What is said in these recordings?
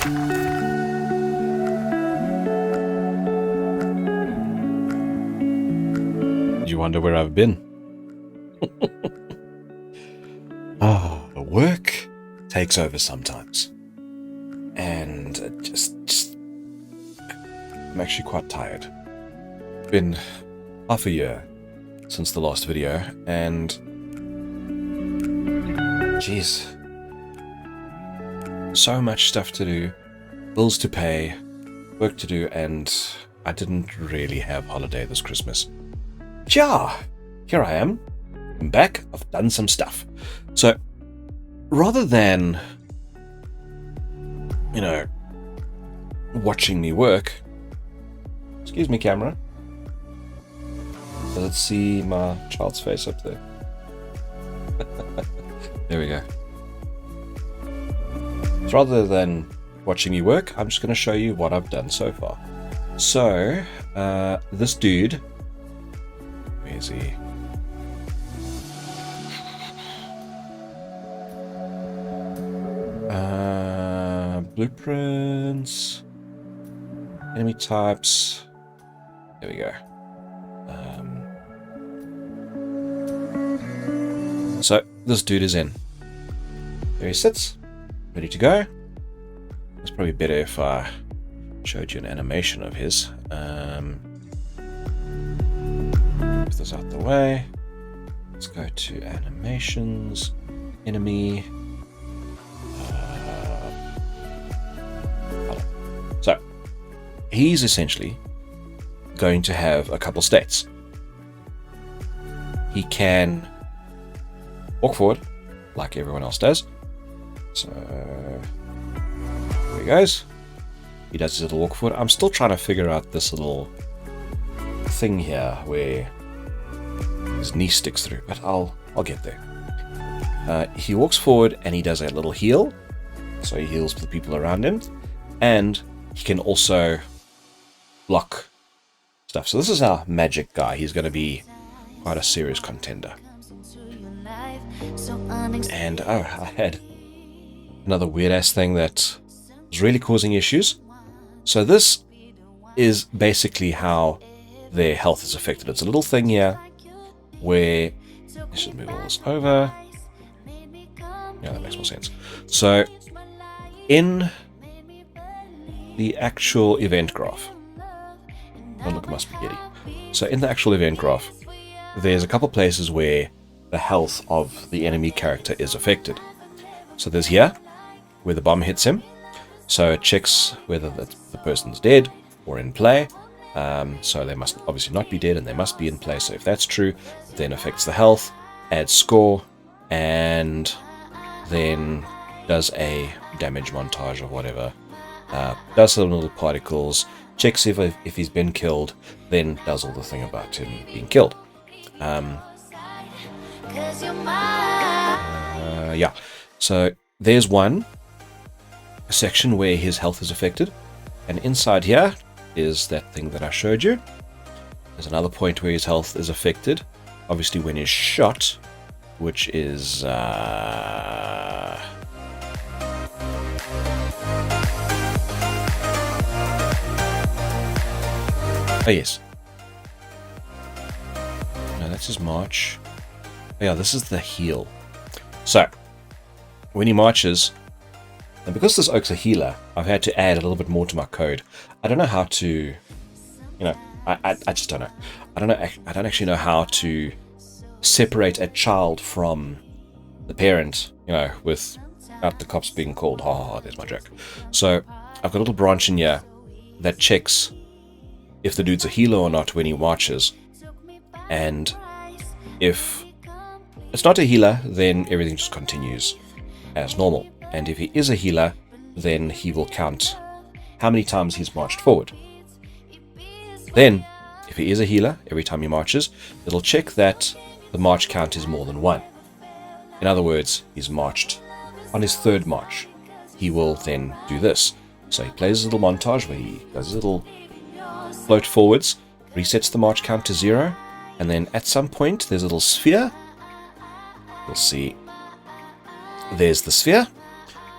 You wonder where I've been? Work takes over sometimes. And I'm actually quite tired. It's been half a year since the last video, and jeez, so much stuff to do, bills to pay, work to do, and I didn't really have holiday this Christmas. Yeah, here I am. I'm back. I've done some stuff. So rather than, watching me work, excuse me, camera. Let's see my child's face up there. There we go. So rather than watching me work, I'm just going to show you what I've done so far. So, this dude, where is he? Blueprints, enemy types. There we go. So this dude is in. There he sits, ready to go. It's probably better if I showed you an animation of his. Move this out the way. Let's go to animations, enemy. So he's essentially going to have a couple states. He can walk forward like everyone else does. So there he goes. He does his little walk forward. I'm still trying to figure out this little thing here where his knee sticks through, but I'll get there. He walks forward and he does a little heal. So he heals the people around him, and he can also block stuff. So this is our magic guy. He's going to be quite a serious contender. And I had another weird ass thing that was really causing issues. So this is basically how their health is affected. It's a little thing here where I should move all this over. Yeah, that makes more sense. So in the actual event graph, don't look at my spaghetti. So in the actual event graph, there's a couple places where the health of the enemy character is affected. So there's here, where the bomb hits him. So it checks whether the person's dead or in play. So they must obviously not be dead, and they must be in play. So if that's true, it then affects the health, adds score, and then does a damage montage or whatever. Does some little particles, checks if he's been killed, then does all the thing about him being killed. Yeah, so there's one section where his health is affected, and inside here is that thing that I showed you. There's another point where his health is affected, obviously when he's shot, which is oh yes. No, that's his march. Oh, yeah, this is the heal. So, when he marches, and because this oak's a healer, I've had to add a little bit more to my code. I don't know how to, I just don't know. I don't actually know how to separate a child from the parent, without the cops being called. Ha, there's my joke. So, I've got a little branch in here that checks if the dude's a healer or not when he marches, and if it's not a healer, then everything just continues as normal, and if he is a healer, then he will count how many times he's marched forward. Then if he is a healer, every time he marches, it'll check that the march count is more than 1. In other words, he's marched on his 3rd march. He will then do this. So he plays a little montage where he does a little float forwards, resets the march count to 0, and then at some point there's a little sphere. You'll see there's the sphere.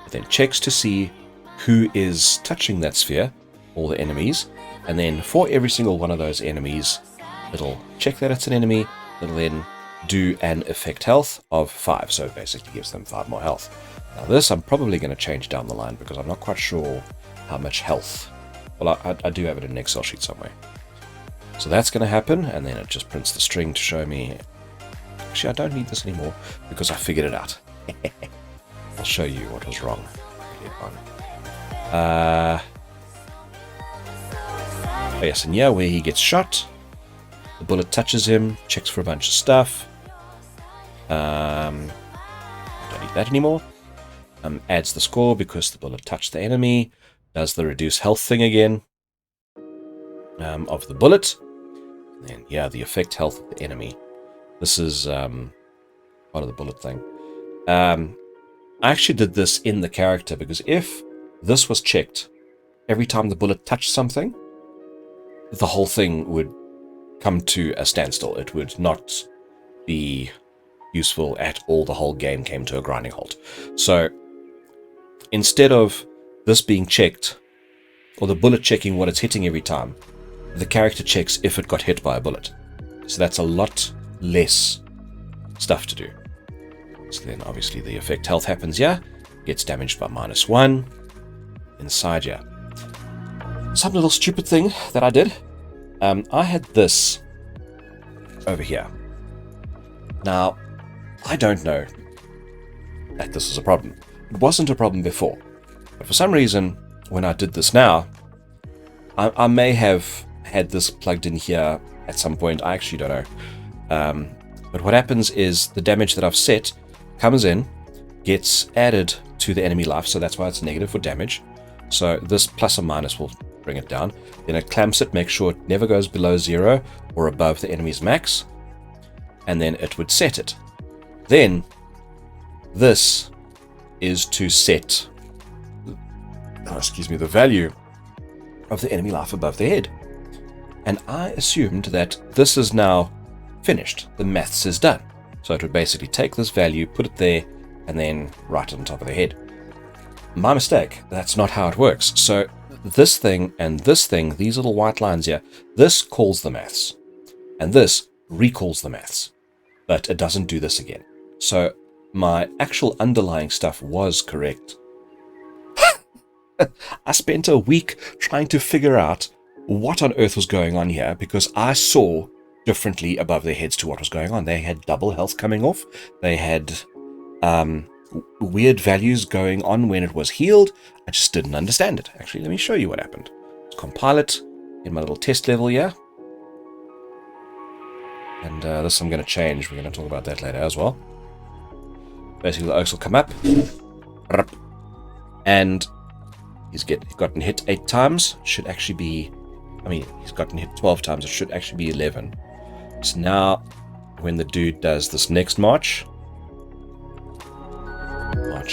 It then checks to see who is touching that sphere, all the enemies, and then for every single one of those enemies, it'll check that it's an enemy, it'll then do an effect health of 5, so it basically gives them 5 more health. Now this I'm probably going to change down the line because I'm not quite sure how much health. Well, I do have it in an Excel sheet somewhere. So that's going to happen, and then it just prints the string to show me. Actually, I don't need this anymore because I figured it out. I'll show you what was wrong. Oh yes, and yeah, where he gets shot, the bullet touches him, checks for a bunch of stuff. I don't need that anymore. Adds the score because the bullet touched the enemy. Does the reduce health thing again of the bullet. And then, yeah, the effect health of the enemy. This is part of the bullet thing. I actually did this in the character because if this was checked every time the bullet touched something, the whole thing would come to a standstill. It would not be useful at all. The whole game came to a grinding halt. So instead of this being checked, or the bullet checking what it's hitting every time, the character checks if it got hit by a bullet. So that's a lot less stuff to do. So then obviously the effect health happens here, gets damaged by -1 inside here. Some little stupid thing that I did. I had this over here. Now, I don't know that this is a problem. It wasn't a problem before. But for some reason, when I did this now, I may have had this plugged in here at some point. I actually don't know. But what happens is the damage that I've set comes in, gets added to the enemy life, so that's why it's negative for damage. So this plus or minus will bring it down. Then it clamps it, makes sure it never goes below 0 or above the enemy's max, and then it would set it. Then this is to set the value of the enemy life above their head. And I assumed that this is now finished. The maths is done. So it would basically take this value, put it there, and then write it on top of their head. My mistake. That's not how it works. So this thing and this thing, these little white lines here, this calls the maths. And this recalls the maths. But it doesn't do this again. So my actual underlying stuff was correct. I spent a week trying to figure out what on earth was going on here because I saw differently above their heads to what was going on. They had double health coming off. They had weird values going on when it was healed. I just didn't understand it. Actually, let me show you what happened. Let's compile it in my little test level here. And this I'm going to change. We're going to talk about that later as well. Basically, the oaks will come up. And he's gotten hit 8 times. Should actually be... he's gotten hit 12 times. It should actually be 11. So now, when the dude does this next march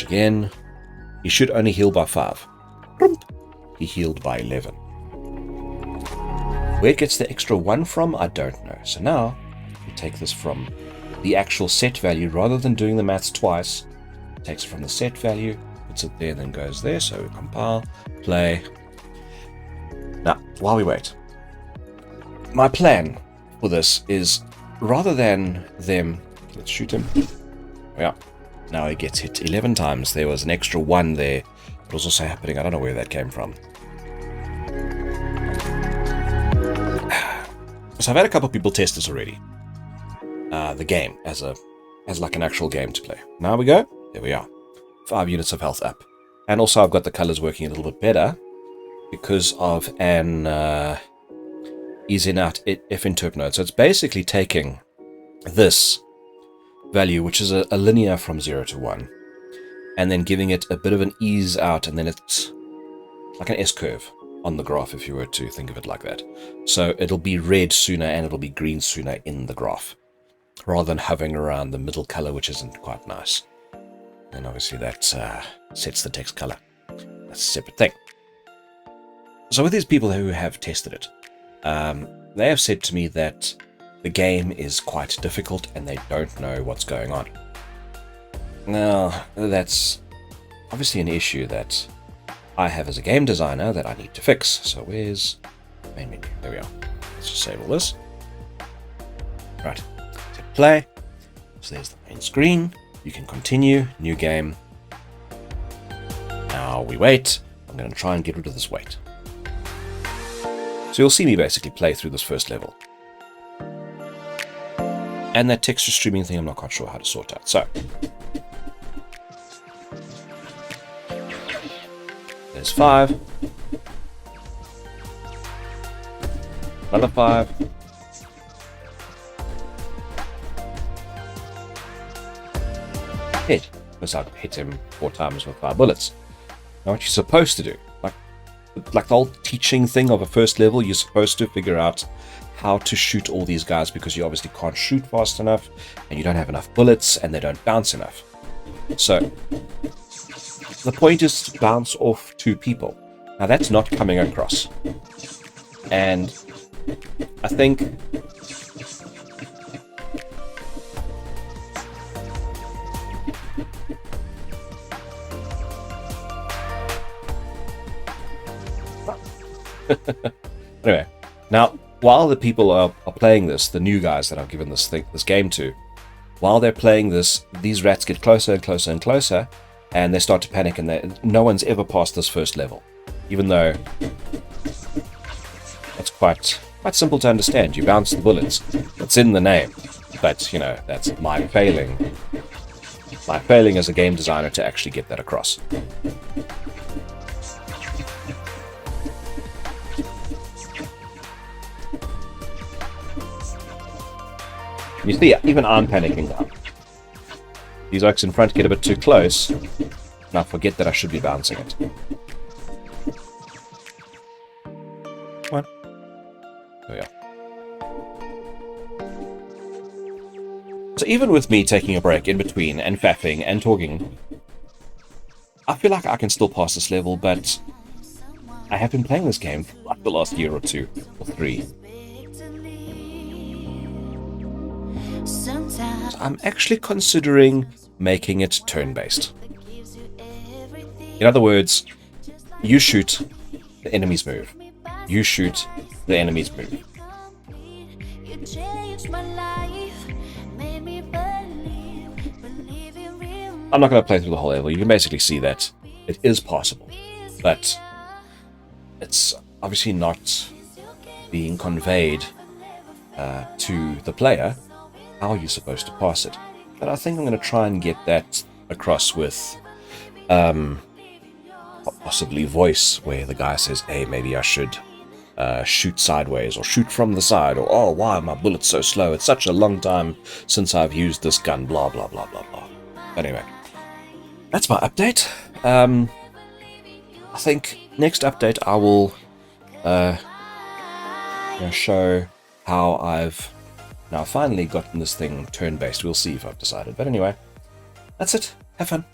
again, he should only heal by 5. He healed by 11. Where it gets the extra 1 from, I don't know. So now, we take this from the actual set value, rather than doing the maths twice. It takes it from the set value, puts it there, then goes there. So we compile, play. Now, while we wait, my plan for this is, rather than them... Let's shoot him. Yeah. Now he gets hit 11 times. There was an extra 1 there. It was also happening. I don't know where that came from. So I've had a couple of people test this already. The game as like an actual game to play. Now we go. There we are. 5 units of health up. And also I've got the colors working a little bit better because of an is in out if interp node. So it's basically taking this value, which is a linear from 0 to 1, and then giving it a bit of an ease out, and then it's like an S-curve on the graph, if you were to think of it like that. So it'll be red sooner and it'll be green sooner in the graph, rather than hovering around the middle color, which isn't quite nice. And obviously that sets the text color. That's a separate thing. So with these people who have tested it, they have said to me that the game is quite difficult and they don't know what's going on. Now, that's obviously an issue that I have as a game designer that I need to fix. So where's main menu? There we are. Let's just save all this. Right, hit play. So there's the main screen. You can continue, new game. Now we wait. I'm going to try and get rid of this wait. So you'll see me basically play through this first level. And that texture streaming thing, I'm not quite sure how to sort out. So there's 5. Another 5. Hit. Because I've hit him 4 times with 5 bullets. Now what you're supposed to do, like the old teaching thing of a first level, you're supposed to figure out how to shoot all these guys because you obviously can't shoot fast enough and you don't have enough bullets and they don't bounce enough. So the point is to bounce off 2 people. Now that's not coming across. And I think anyway, now while the people are playing this, the new guys that I've given this game to, while they're playing this, these rats get closer and closer and closer, and they start to panic, and no one's ever passed this first level, even though it's quite simple to understand. You bounce the bullets. It's in the name. But, you know, that's my failing. My failing as a game designer to actually get that across. You see, even I'm panicking now. These oaks in front get a bit too close, and I forget that I should be bouncing it. One. There we are. So even with me taking a break in between and faffing and talking, I feel like I can still pass this level, but I have been playing this game for like the last year or 2 or 3. So I'm actually considering making it turn-based. In other words, you shoot, the enemies move. You shoot, the enemies move. I'm not going to play through the whole level. You can basically see that it is possible, but it's obviously not being conveyed to the player how you're supposed to pass it. But I think I'm going to try and get that across with possibly voice, where the guy says, hey, maybe I should shoot sideways or shoot from the side, or oh, why are my bullets so slow? It's such a long time since I've used this gun, blah, blah, blah, blah, blah. Anyway, that's my update. I think next update I will show how I've now finally gotten this thing turn-based. We'll see if I've decided. But anyway, that's it. Have fun.